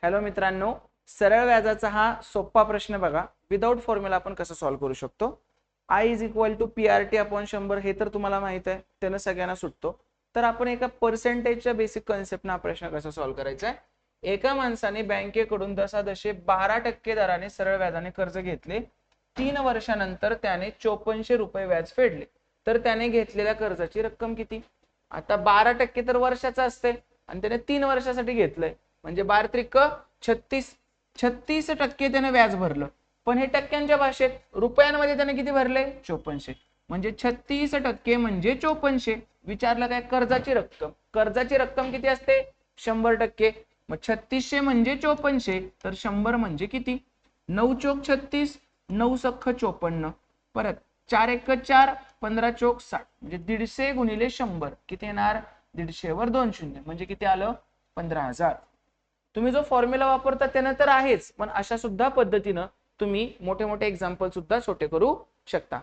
Hello मित्रांनो, सरळ व्याजाचा हा सोपा प्रश्न बघा. विदाउट फॉर्म्युला आपण कसं सॉल्व्ह करू शकतो. I is equal to PRT upon 100 हे तर तुम्हाला माहित आहे, त्यानं सगळ्यांना सुटतो. तर आपण एका पर्सेंटेजच्या बेसिक कन्सेप्टनं हा प्रश्न कसा सॉल्व्ह करायचा आहे. एका माणसाने बँकेकडून दशादशे 12% दराने सरळ व्याजाने कर्ज घेतले. 3 वर्षानंतर त्याने 5400 रुपये व्याज फेडले. तर त्याने घेतलेल्या कर्जाची रक्कम किती? आता 12% तर वर्षाचं असते आणि त्याने 3 वर्षासाठी घेतलंय, म्हणजे 12 त्रिक 36, 36% त्याने व्याज भरलं. पण हे टक्क्यांच्या भाषेत, रुपयांमध्ये त्याने किती भरले? 5400. म्हणजे 36% म्हणजे 5400. विचारलं काय? कर्जाची रक्कम. कर्जाची रक्कम किती असते? 100%. मग 3600 म्हणजे 5400, तर 100 म्हणजे किती? 9 चोक 36, 9 सख्ख 54. परत 4 एक 4, 15 चोक 60, म्हणजे 150 गुणिले 100 किती येणार? 150 वर 2 शून्य म्हणजे किती आलं? 15,000. तुम्ही जो फॉर्म्युला वापरता त्यानं तर आहेच, पण अशा सुद्धा पद्धतीनं तुम्ही मोठे मोठे एक्झाम्पल सुद्धा छोटे करू शकता.